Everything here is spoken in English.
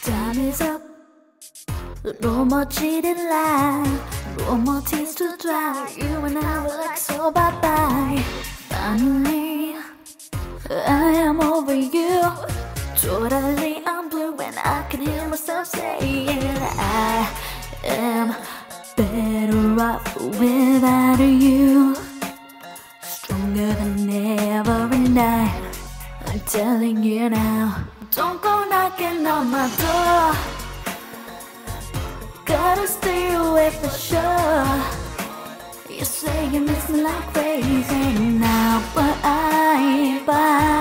Time is up. No more cheating lies, no more tears to dry. You and I were like so bye-bye. Finally, I am over you. Totally I'm blue and I can hear myself saying I am better off without you. Stronger than every night, I'm telling you now. Don't go knocking on my door. Gotta stay away for sure. You say you miss me like crazy now, but I ain't by.